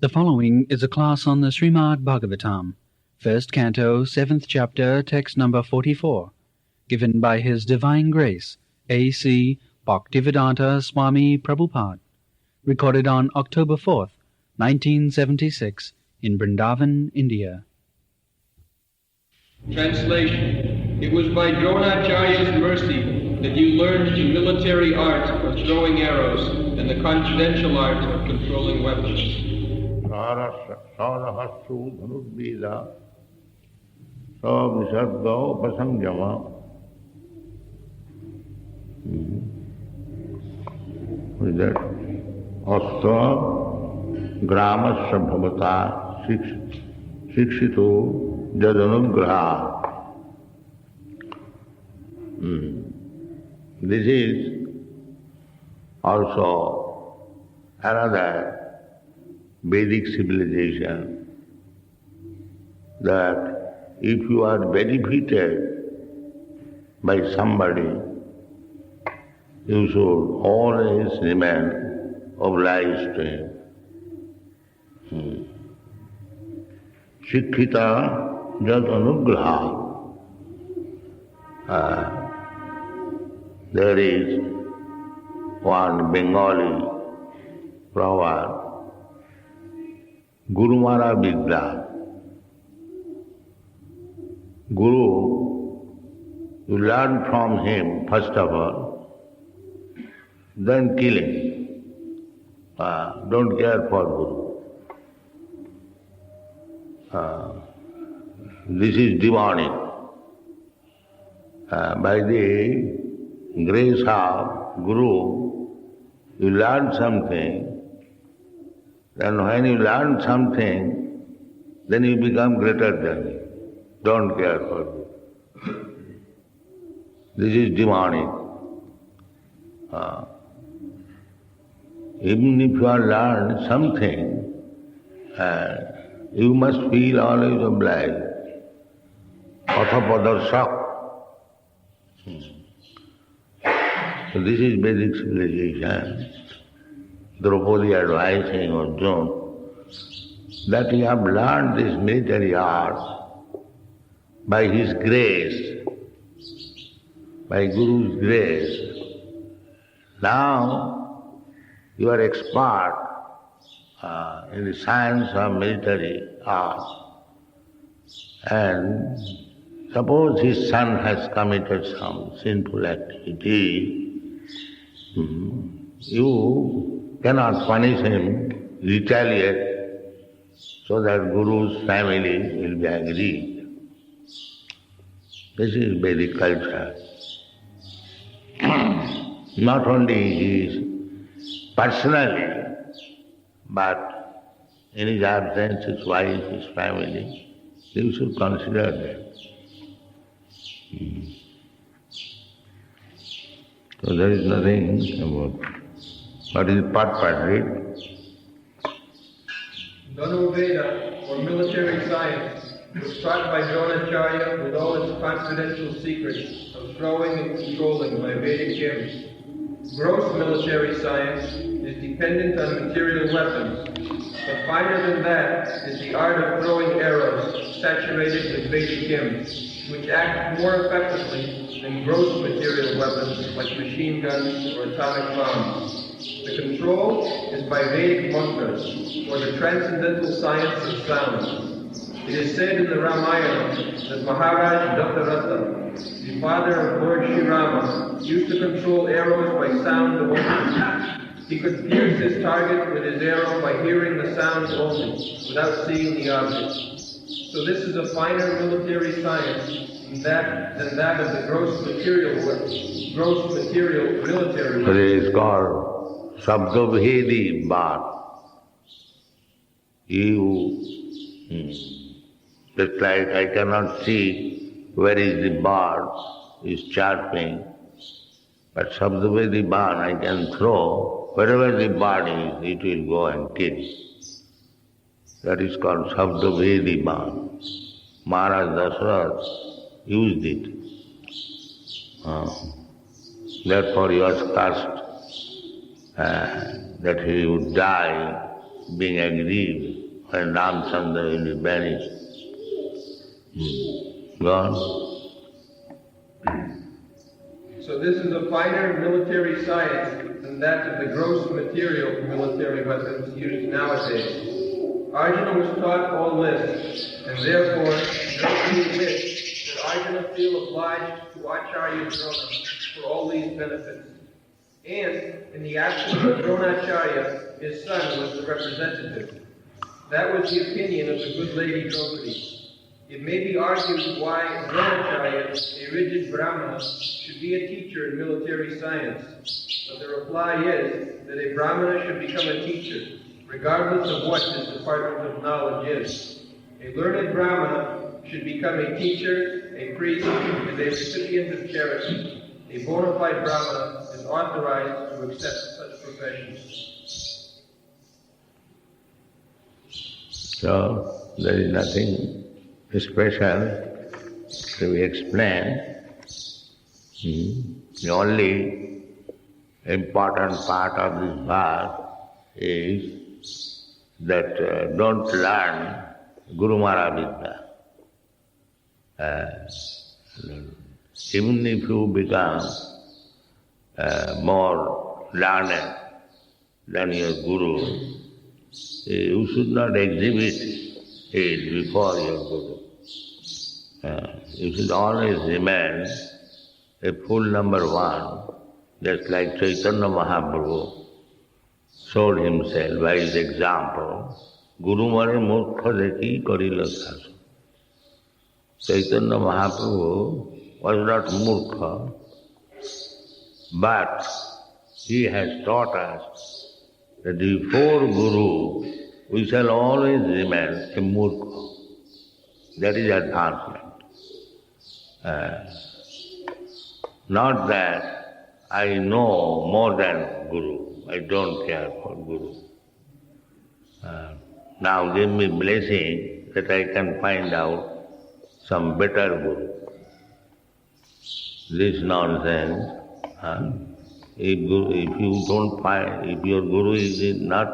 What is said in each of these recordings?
The following is a class on the Srimad Bhagavatam, first canto, 7th chapter, text number 44, given by His Divine Grace, A.C. Bhaktivedanta Swami Prabhupada, recorded on October 4th, 1976, in Vrindavan, India. Translation. It was by Dronacharya's mercy that you learned the military art of throwing arrows and the confidential art of controlling weapons. Sarahassu dhanurveda savisarga upasangyama. With that, Astra gramasya bhavata shikshito jadanugraha. This is also another Vedic civilization, that if you are benefited by somebody, you should always remain obliged to him. Shikkhita jat anugraha. There is one Bengali proverb, Guru Mara Vidya. Guru, you learn from him first of all, then kill him. Don't care for Guru. This is demonic. By the grace of Guru, you learn something. Then when you learn something, then you become greater than him. Don't care for it. This is demonic. Even if you have learned something, you must feel always obliged. Athapadarshak. So this is Vedic civilization. Draupadi advising Arjuna that you have learned this military art by his grace, by Guru's grace. Now you are expert in the science of military art, and suppose his son has committed some sinful activity, you cannot punish him, retaliate, so that Guru's family will be agreed. This is Vedic culture. Not only he is personally, but in his absence, his wife, his family, you should consider that. So there is nothing about what is part read. Dhanurveda, or military science, was taught by Dronacharya with all its confidential secrets of throwing and controlling by Vedic hymns. Gross military science is dependent on material weapons, but finer than that is the art of throwing arrows saturated with Vedic hymns, which act more effectively than gross material weapons like machine guns or atomic bombs. The control is by Vedic mantras, or the transcendental science of sound. It is said in the Ramayana that Maharaj Dattaratha, the father of Lord Sri Rama, used to control arrows by sound only. He could pierce his target with his arrow by hearing the sound only, without seeing the object. So this is a finer military science than that of the gross material military weapons. It is called Sabdabhedi Bhat. Just like I cannot see where is the bird is chirping, but Sabdavedi Bhat I can throw, wherever the bird is, it will go and kill. That is called Sabdavedi Bhat. Maharaj Dasarath used it. Therefore he was cursed that he would die being aggrieved when Ramchandra will be banished. Go on. So this is a finer military science than that of the gross material military weapons used nowadays. Arjuna was taught all this, and therefore nobody wished that Arjuna feel obliged to Acharya Drona for all these benefits. And in the absence of Dronacharya, his son was the representative. That was the opinion of the good lady Draupadi. It may be argued why Dronacharya, a rigid Brahmana, should be a teacher in military science. But the reply is that a Brahmana should become a teacher, regardless of what his department of knowledge is. A learned Brahmana should become a teacher, a priest, and a recipient of charity. A bona fide Brahmana is authorized to accept such professions. So, there is nothing special to be explained. The only important part of this verse is that don't learn Guru Mara Vidya. Even if you become more learned than your Guru, you should not exhibit it before your Guru. You should always remain a full number one, just like Chaitanya Mahaprabhu showed himself by his example. Guru Mare Murkha Dekhi Karila Sasu. Chaitanya Mahaprabhu was not Murkha, but he has taught us that before Guru we shall always remain a Murkha. That is advancement. Not that I know more than Guru. I don't care for Guru. Now give me blessing that I can find out some better Guru. This nonsense. If you don't find, if your Guru is not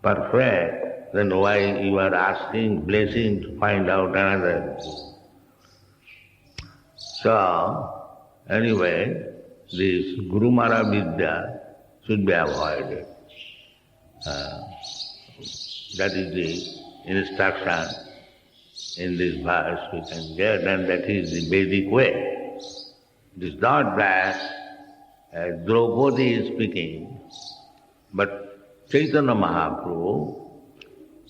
perfect, then why you are asking blessing to find out another Guru? So, anyway, this Guru Mara Vidya should be avoided. That is the instruction in this verse we can get, and that is the Vedic way. It is not that Draupadi is speaking, but Chaitanya Mahaprabhu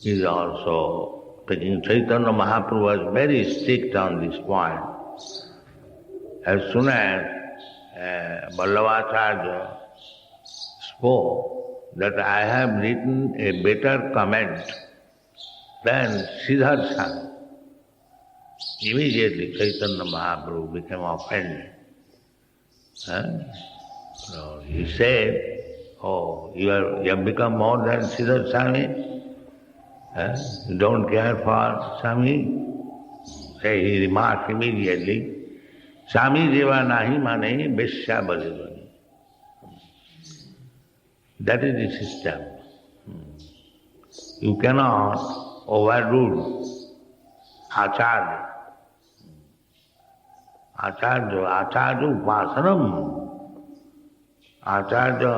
is also speaking. Chaitanya Mahaprabhu was very strict on this point. As soon as Vallabhacharya spoke that I have written a better comment than Siddhartha, immediately Chaitanya Mahaprabhu became offended. So he said, oh, you have become more than Siddhartha Swami? You don't care for Swami? So he remarked immediately, Swami Deva nahi mane Veshya Balivani. That is the system. You cannot overrule Acharya. Acharya upasanam. Acharya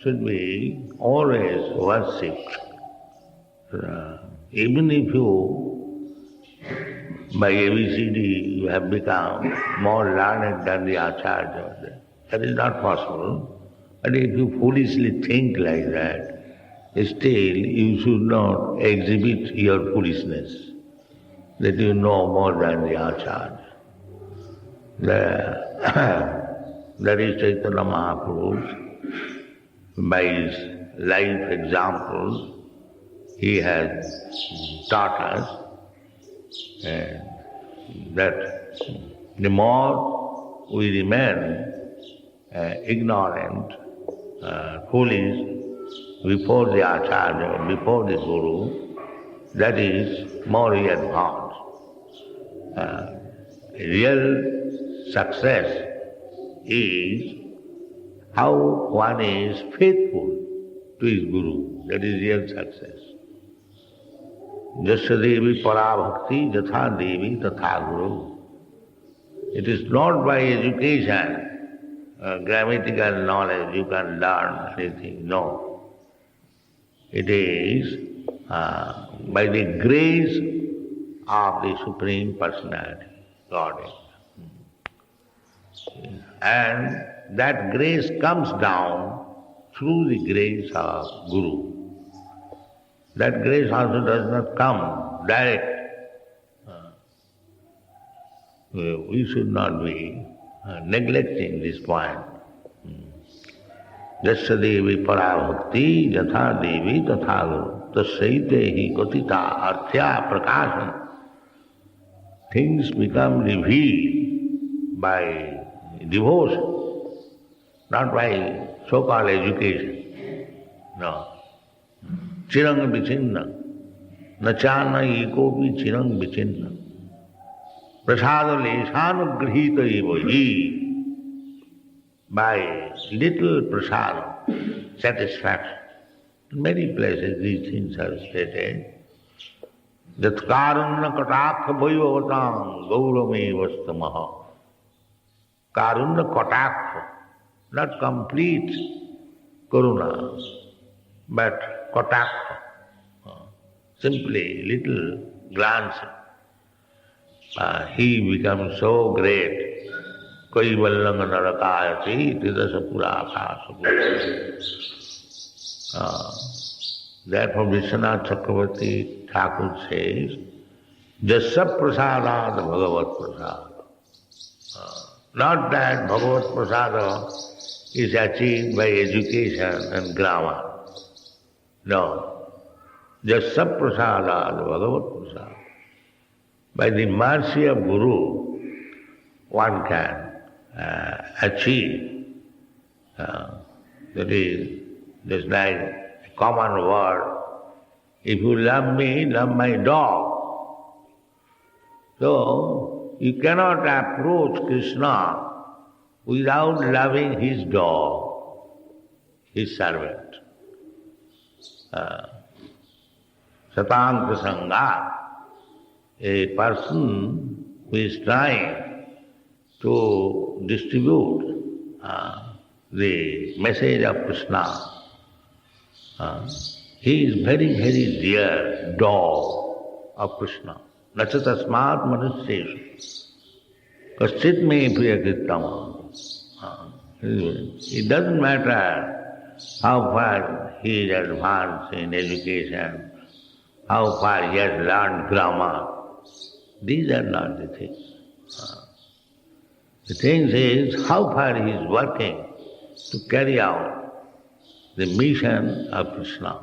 should be always worshipped. Even if you, by ABCD, you have become more learned than the Acharya, that is not possible. But if you foolishly think like that, still you should not exhibit your foolishness, that you know more than the Acharya. That is Chaitanya Mahaprabhu. By his life examples, he has taught us that the more we remain ignorant, foolish before the Acharya, before the Guru, that is more we advance. Real success is how one is faithful to to his Guru. That is real success. Jasya devi para bhakti jatha devi tatha guru. It is not by education, grammatical knowledge you can learn anything. No. It is by the grace of the Supreme Personality, Godhead. And that grace comes down through the grace of Guru. That grace also does not come direct. We should not be neglecting this point. Jasya devi para bhakti jatha devi tatha guru tasyaite hi katita arthya prakasana. Things become revealed by devotion, not by so-called education. No. Chirang vichinna, nachana ekopi chirang vichinna. Prasada leshanugrihita evahi. By little prasada, satisfaction. In many places these things are stated. That karunna katakha bhayavatam gaurame vastamaha. Karunna katakha, not complete karuna, but katakha, simply little glance. He becomes so great. Kaivalanga narakayati tidasa purākāsa. Therefore Vishwanath Chakravarti Thakur says, Jasya prasadāda bhagavat prasāda. Not that bhagavat prasāda is achieved by education and grammar. No. Jasya prasadāda bhagavat prasāda. By the mercy of Guru, one can achieve. That is just like a common word. If you love me, love my dog. So you cannot approach Krishna without loving his dog, his servant. Satang prasanga, a person who is trying to distribute the message of Krishna. He is very, very dear dog of Krishna. Nacha tasmat manusyeshu. Kaschit me priyakrittama. It doesn't matter how far he is advanced in education, how far he has learned grammar. These are not the things. The thing is how far he is working to carry out the mission of Krishna.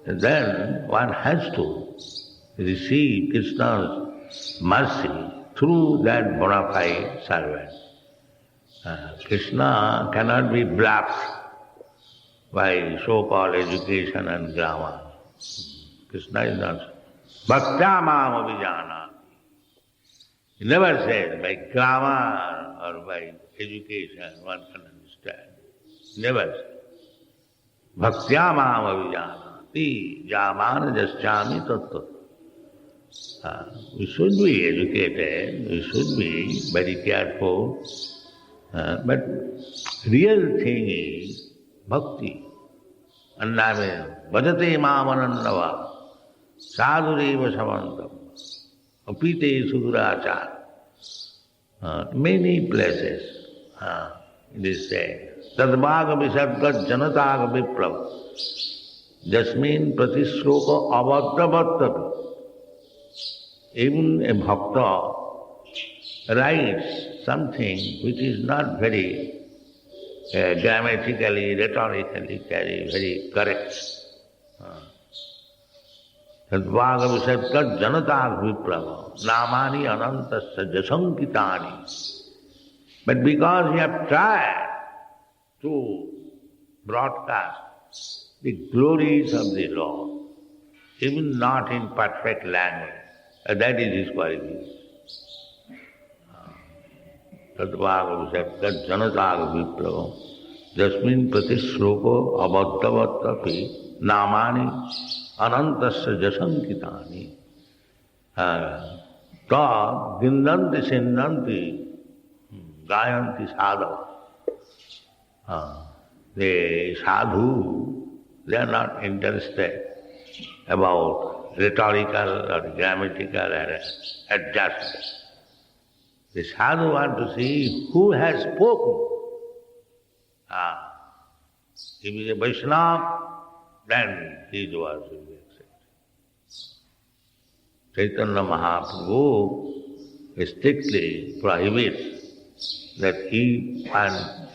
And then one has to receive Krishna's mercy through that bona fide servant. Krishna cannot be bluffed by so-called education and grammar. Krishna is not. Bhaktya mam abhijana. He never says by grammar or by education one can understand. Never. Bhaktya mam abhijanati yamana jasyami tattva. We should be educated, we should be very careful, but real thing is bhakti. Anname bhajate mam anandava sadhureva samantam apite sudurachar. Many places it is said, tadvaga visargat janataga viplava jasmin pratisloka avadravatapi. Even a bhakta writes something which is not very grammatically, rhetorically very correct. Tadvaga visargat janataga viplava namani anantasya jasankitani. But because you have tried to broadcast the glories of the Lord, even not in perfect language, that is his quality. Tadvaga visargat janataga viplava Jasmin pratishroko abhaddhavattapi namani anantasya jasankitani. Ta dindanti sindanti gayanti sadhu. The sadhu, they are not interested about rhetorical or grammatical adjustment. The sadhu want to see who has spoken. If he is a Vaishnava, then his words will be accepted. Chaitanya Mahaprabhu strictly prohibits that when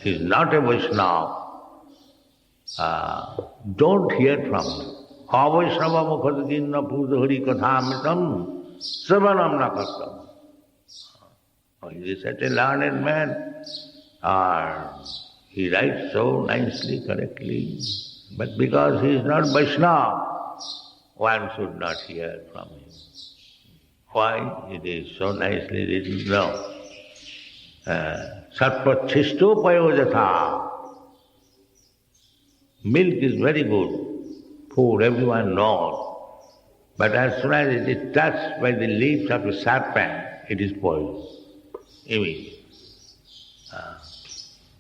he is not a Vaishnava, don't hear from him. Avaishnava mukhadinna pudhari kathamritam savanam nakattam. He is such a learned man, he writes so nicely, correctly, but because he is not Vaishnava, one should not hear from him. Why? It is so nicely written now. Satpachisto payojatha. Milk is very good, food everyone knows, but as soon as it is touched by the leaves of a serpent, it is poison, immediately.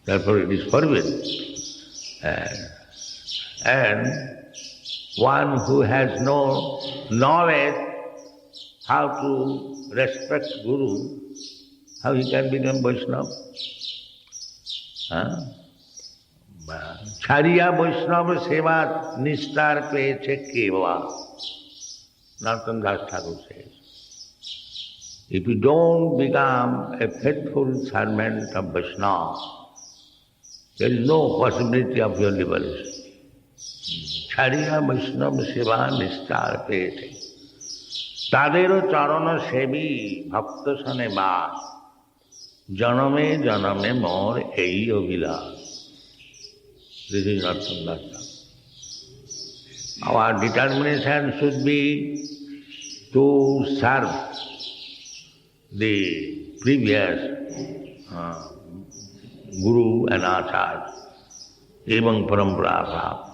Therefore it is forbidden. And one who has no knowledge how to respect Guru, how he can become Vaishnava? Chariya Vaishnava Seva Nistar Peche Keva. Narottam Das Thakur says. If you don't become a faithful servant of Vaishnava, there is no possibility of your liberation. Chariya Vaishnava Seva Nistar Peche. Tadero Charana Sevi Bhakta Sane Bas. Janame Janame Mor Ei Ovilas. This is not Sandhya. Our determination should be to serve the previous Guru and Acharya, Evang Parampara Bhava.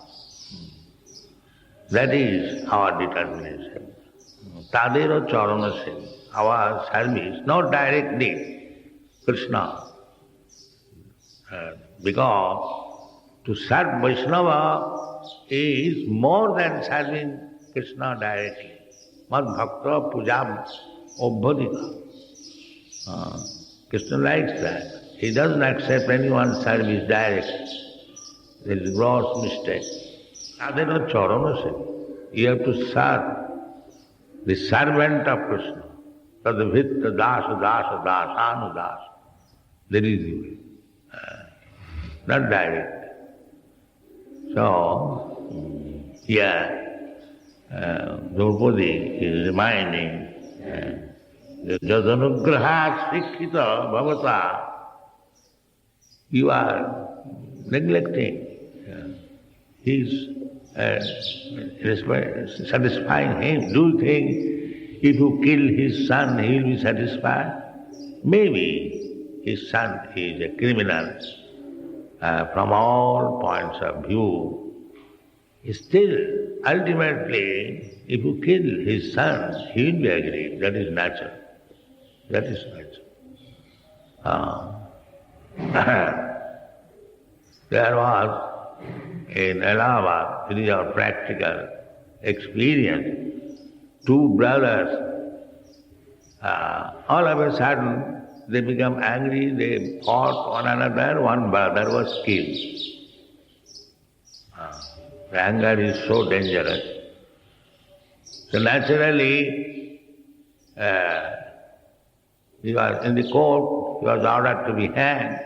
That is our determination. Tadero Charana Sevi, our service, not directly Krishna. Because to serve Vaishnava is more than serving Krishna directly. Mad bhakta pujam obhadika. Krishna likes that. He doesn't accept anyone's service directly. There is a gross mistake. Adena charanase. You have to serve the servant of Krishna. Tadvitta dasa dasa dasanu dasa. There is the way. Not direct. So, here, Draupadi is reminding Jadanugraha Sikhita Bhavata, you are neglecting his satisfying him. Do you think if you kill his son, he will be satisfied? Maybe his son is a criminal. From all points of view, still, ultimately, if you kill his son, he will be aggrieved. That is natural. That is natural. There was in Allahabad, it is our practical experience, two brothers, all of a sudden, they become angry, they fought one another, one brother was killed. The anger is so dangerous. So naturally, he was in the court, he was ordered to be hanged.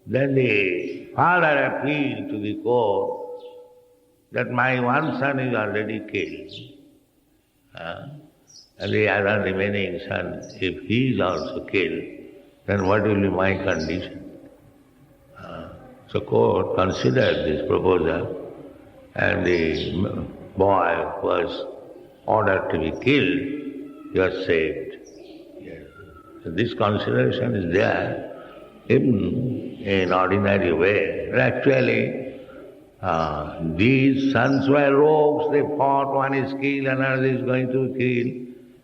Then the father appealed to the court that my one son is already killed. And the other remaining son, if he is also killed, then what will be my condition? So court considered this proposal, and the boy was ordered to be killed, he was saved. Yes. So this consideration is there. Even in ordinary way. But actually, these sons were rogues, they fought, one is killed, another is going to kill.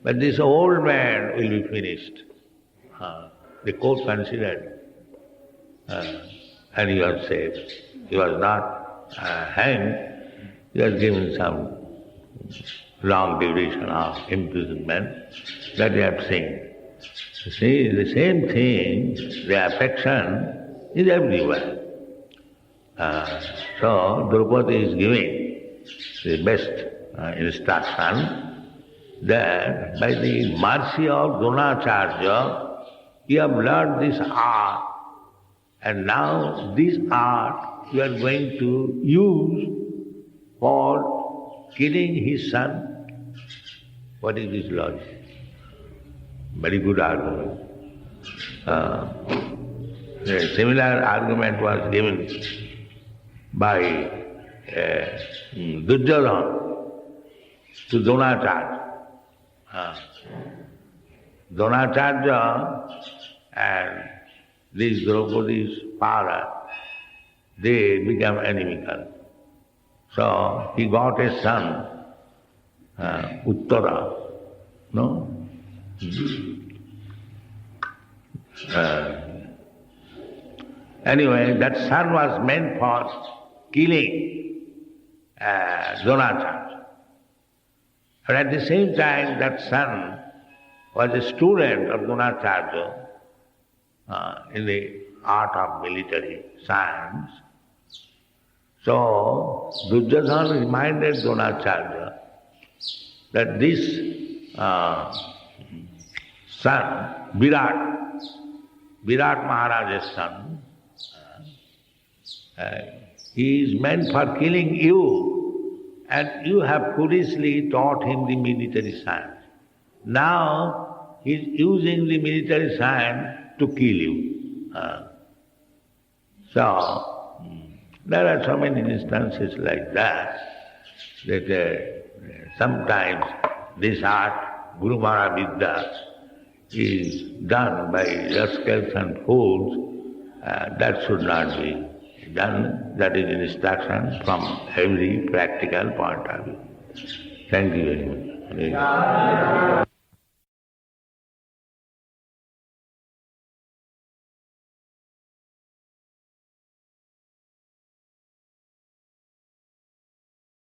But this old man will be finished. The court considered, and he was saved. He was not hanged, he was given some long duration of imprisonment that we have seen. You see, the same thing, the affection is everywhere. So, Draupadi is giving the best instruction that by the mercy of Dronacharya, you have learned this art, and now this art you are going to use for killing his son. What is this logic? Very good argument. A similar argument was given by Duryodhana to Dronacharya. Dronacharya and this Draupadi's father, they became inimical. So he got a son, Uttara, no? Anyway, that son was meant for killing Dronacharya. But at the same time, that son was a student of Dronacharya in the art of military science. So, Duryodhana reminded Dronacharya that this son, Virat Maharaj's son, he is meant for killing you, and you have foolishly taught him the military science. Now he is using the military science to kill you. So, there are so many instances like that, that sometimes this art, Guru Mara Vidya, is done by rascals and fools. That should not be done. That is instruction from every practical point of view. Thank you very much.